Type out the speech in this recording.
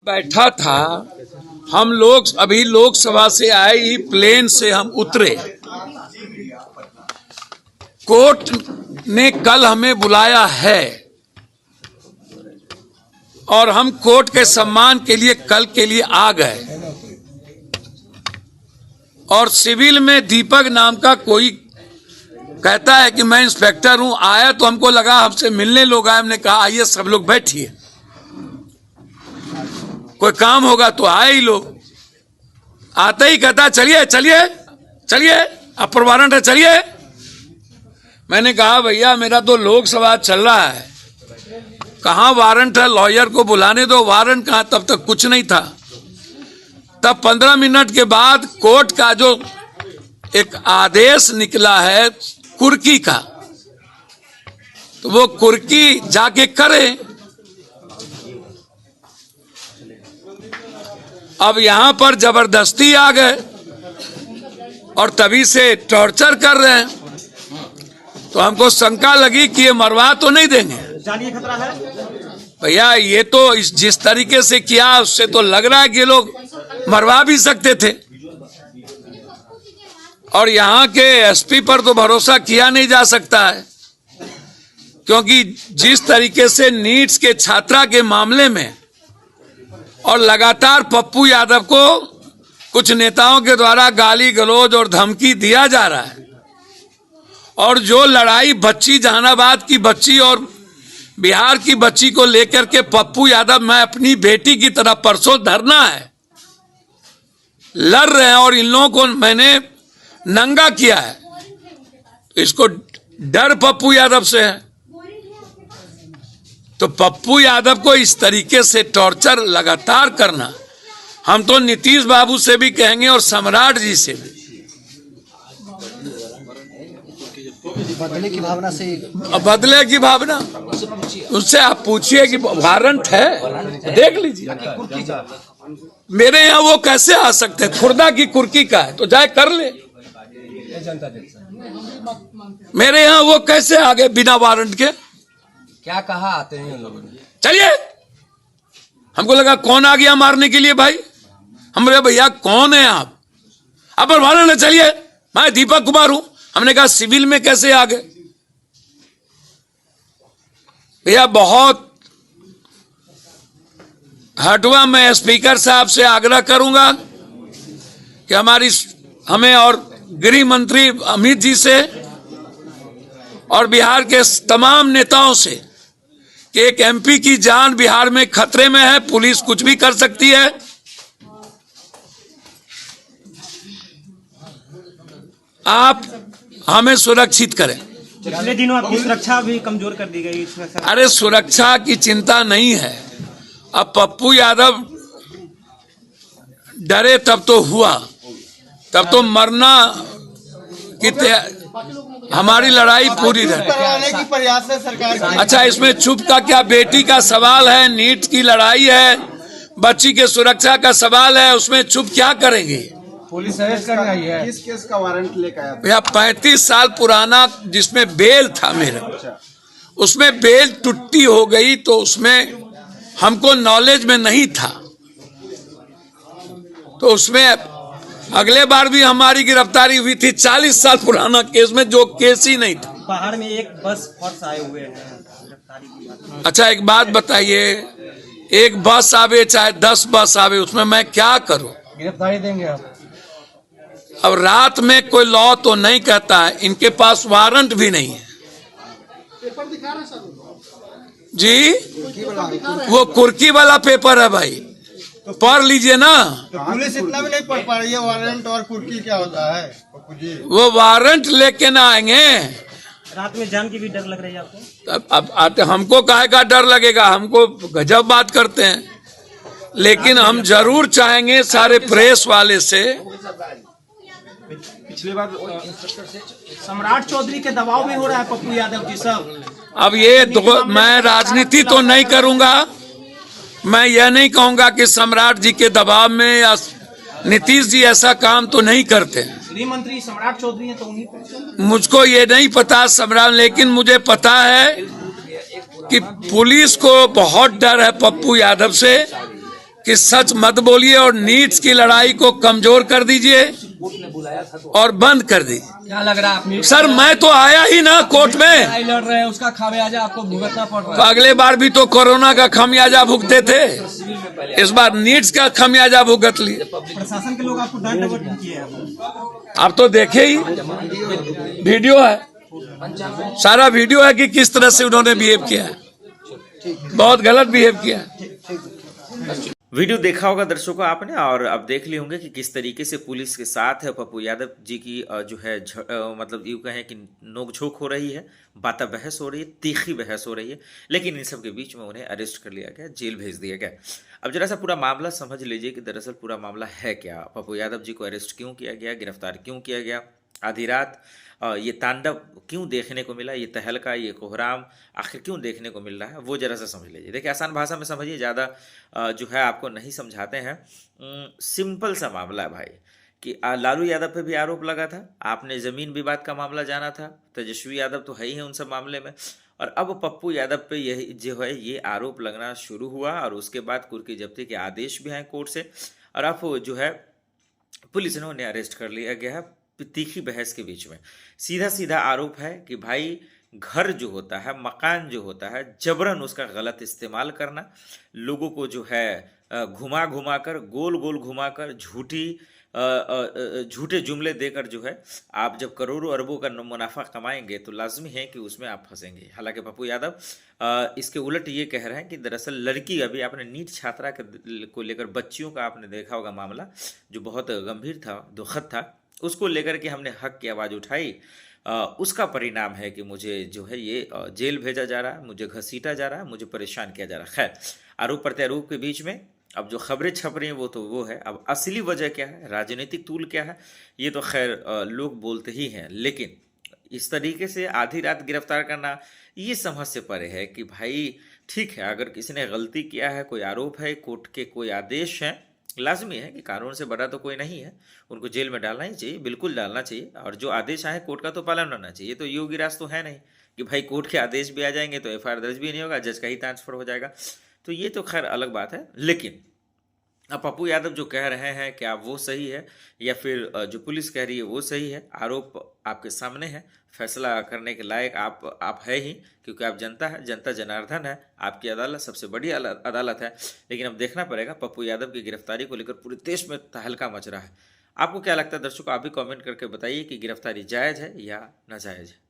बैठा था। हम लोग अभी लोकसभा से आए ही प्लेन से हम उतरे। कोर्ट ने कल हमें बुलाया है और हम कोर्ट के सम्मान के लिए कल के लिए आ गए। और सिविल में दीपक नाम का कोई कहता है कि मैं इंस्पेक्टर हूं। आया तो हमको लगा हमसे मिलने लोग आए। हमने कहा आइए सब लोग बैठिए, कोई काम होगा तो आए ही लोग। आते ही कहता चलिए चलिए चलिए, अपर वारंट है चलिए। मैंने कहा भैया मेरा तो लोकसभा चल रहा है, कहाँ वारंट है, लॉयर को बुलाने दो। वारंट कहाँ, तब तक कुछ नहीं था। तब 15 मिनट के बाद कोर्ट का जो एक आदेश निकला है कुर्की का, तो वो कुर्की जाके करे। अब यहां पर जबरदस्ती आ गए और तभी से टॉर्चर कर रहे हैं। तो हमको शंका लगी कि ये मरवा तो नहीं देंगे। जानिए खतरा है भैया, ये तो जिस तरीके से किया उससे तो लग रहा है कि ये लोग मरवा भी सकते थे। और यहाँ के एसपी पर तो भरोसा किया नहीं जा सकता है, क्योंकि जिस तरीके से नीट्स के छात्रा के मामले में और लगातार पप्पू यादव को कुछ नेताओं के द्वारा गाली गलौज और धमकी दिया जा रहा है, और जो लड़ाई बच्ची जहानाबाद की बच्ची और बिहार की बच्ची को लेकर के पप्पू यादव, मैं अपनी बेटी की तरह परसों धरना है लड़ रहे हैं और इन लोगों को मैंने नंगा किया है। तो इसको डर पप्पू यादव से है। तो पप्पू यादव को इस तरीके से टॉर्चर लगातार करना, हम तो नीतीश बाबू से भी कहेंगे और सम्राट जी से भी। बदले की भावना से, बदले की भावना उससे आप पूछिए कि वारंट है, देख लीजिए। मेरे यहाँ वो कैसे आ सकते, खुर्दा की कुर्की का है तो जाए कर ले। मेरे यहाँ वो कैसे आ गए बिना वारंट के? क्या कहा आते हैं लोगों ने? चलिए, हमको लगा कौन आ गया मारने के लिए भाई। हम बोले भैया कौन है आप? अपर वारंट है चलिए, मैं दीपक कुमार हूं। हमने कहा सिविल में कैसे आ गए? भैया बहुत हटवा। मैं स्पीकर साहब से आग्रह करूंगा कि हमें और गृह मंत्री अमित जी से और बिहार के तमाम नेताओं से कि एक एमपी की जान बिहार में खतरे में है, पुलिस कुछ भी कर सकती है। आप हमें सुरक्षित करें। पिछले दिनों आपकी सुरक्षा भी कमजोर कर दी गई। अरे सुरक्षा की चिंता नहीं है। अब पप्पू यादव डरे तब तो हुआ, तब तो मरना की हमारी लड़ाई पूरी रहे। की प्रयास है सरकार की। अच्छा, इसमें चुप का क्या? बेटी का सवाल है, नीट की लड़ाई है, बच्ची के सुरक्षा का सवाल है, उसमें चुप क्या करेंगे? पुलिस अरेस्ट करने आई है। किस केस का वारंट लेकर आया? भैया 35 साल पुराना जिसमें बेल था मेरा, उसमें बेल टुट्टी हो गई तो उसमें हमको नॉलेज में नहीं था। तो उसमें अगले बार भी हमारी गिरफ्तारी हुई थी 40 साल पुराना केस में, जो केस ही नहीं था। पहाड़ में एक बस फोर्स आए हुए हैं गिरफ्तारी की बात। अच्छा एक बात बताइए, एक बस आवे चाहे 10 बस आवे, उसमें मैं क्या करूं? गिरफ्तारी देंगे आप? अब रात में कोई लॉ तो नहीं कहता है, इनके पास वारंट भी नहीं है जी। वो कुर्की वाला पेपर है भाई, पढ़ लीजिए ना। तो पुलिस इतना भी नहीं पढ़ पा रही है वारंट और कुर्की क्या होता है पप्पू जी? वो वारंट लेके ना आएंगे। रात में जान की भी डर लग रही है आपको? अब आते हमको काहे का डर लगेगा? हमको गजब बात करते हैं, लेकिन हम जरूर चाहेंगे सारे प्रेस वाले से। पिछली बार सम्राट चौधरी के दबाव में हो रहा है पप्पू यादव जी सब। अब ये मैं राजनीति तो नहीं करूंगा, मैं यह नहीं कहूंगा कि सम्राट जी के दबाव में या नीतीश जी ऐसा काम तो नहीं करते। गृह मंत्री सम्राट चौधरी हैं तो उन्हीं। मुझको ये नहीं पता सम्राट, लेकिन मुझे पता है कि पुलिस को बहुत डर है पप्पू यादव से, कि सच मत बोलिए और नीट्स की लड़ाई को कमजोर कर दीजिए और बंद कर दी। क्या लग रहा है आप नीट सर मैं तो आया ही ना कोर्ट में, लड़ाई लड़ रहे हैं, उसका खामियाजा आपको भुगतना पड़ रहा तो है। अगले बार भी तो कोरोना का खामियाजा भुगते थे, इस बार नीट्स का खामियाजा भुगत लिए। प्रशासन के लोग आपको डांट डपट किए हैं। आप तो देखे ही, वीडियो है, सारा वीडियो है कि किस तरह से उन्होंने बिहेव किया है, बहुत गलत बिहेव किया है। वीडियो देखा होगा दर्शकों आपने, और अब देख लिए होंगे कि किस तरीके से पुलिस के साथ पप्पू यादव जी की जो है मतलब यूँ कहें कि नोकझोंक हो रही है, बाता बहस हो रही है, तीखी बहस हो रही है, लेकिन इन सब के बीच में उन्हें अरेस्ट कर लिया गया, जेल भेज दिया गया। अब जरा सा पूरा मामला समझ लीजिए कि दरअसल पूरा मामला है क्या, पप्पू यादव जी को अरेस्ट क्यों किया गया, गिरफ्तार क्यों किया गया, आधी रात ये तांडव क्यों देखने को मिला, ये तहलका, ये कोहराम आखिर क्यों देखने को मिल रहा है, वो जरा सा समझ लीजिए। देखिए आसान भाषा में समझिए, ज़्यादा जो है आपको नहीं समझाते हैं। सिंपल सा मामला है भाई कि लालू यादव पे भी आरोप लगा था, आपने ज़मीन विवाद का मामला जाना था, तेजस्वी यादव तो है ही है उन सब मामले में, और अब पप्पू यादव पे यही जो है ये आरोप लगना शुरू हुआ, और उसके बाद कुर्की जब्ती के आदेश भी हैं कोर्ट से, और अब जो है पुलिस ने उन्हें अरेस्ट कर लिया गया है। तीखी बहस के बीच में सीधा सीधा आरोप है कि भाई घर जो होता है, मकान जो होता है, जबरन उसका गलत इस्तेमाल करना, लोगों को जो है घुमा घुमा कर, गोल गोल घुमा कर, झूठे जुमले देकर जो है आप जब करोड़ों अरबों का मुनाफा कमाएंगे तो लाजमी है कि उसमें आप फंसेंगे। हालांकि पप्पू यादव इसके उलट ये कह रहे हैं कि दरअसल लड़की, अभी आपने नीट छात्रा को लेकर बच्चियों का आपने देखा होगा मामला जो बहुत गंभीर था, दुखद था, उसको लेकर के हमने हक की आवाज़ उठाई, उसका परिणाम है कि मुझे जो है ये जेल भेजा जा रहा है, मुझे घसीटा जा रहा है, मुझे परेशान किया जा रहा है। खैर, आरोप प्रत्यारोप के बीच में अब जो खबरें छप रही हैं वो तो वो है, अब असली वजह क्या है, राजनीतिक तूल क्या है, ये तो खैर लोग बोलते ही हैं, लेकिन इस तरीके से आधी रात गिरफ्तार करना ये समझ से परे है कि भाई ठीक है, अगर किसी ने गलती किया है, कोई आरोप है, कोर्ट के कोई आदेश हैं, लाजमी है कि कानून से बड़ा तो कोई नहीं है, उनको जेल में डालना ही चाहिए, बिल्कुल डालना चाहिए, और जो आदेश आए कोर्ट का तो पालन होना चाहिए। तो योगी राज तो है नहीं कि भाई कोर्ट के आदेश भी आ जाएंगे तो एफआईआर दर्ज भी नहीं होगा, जज का ही ट्रांसफर हो जाएगा, तो ये तो खैर अलग बात है। लेकिन अब पप्पू यादव जो कह रहे हैं क्या वो सही है या फिर जो पुलिस कह रही है वो सही है, आरोप आपके सामने है, फैसला करने के लायक आप है ही, क्योंकि आप जनता है, जनता जनार्दन है, आपकी अदालत सबसे बड़ी अदालत है। लेकिन अब देखना पड़ेगा, पप्पू यादव की गिरफ्तारी को लेकर पूरे देश में तहलका मच रहा है। आपको क्या लगता है दर्शकों, आप भी कमेंट करके बताइए कि गिरफ्तारी जायज़ है या नाजायज़ है।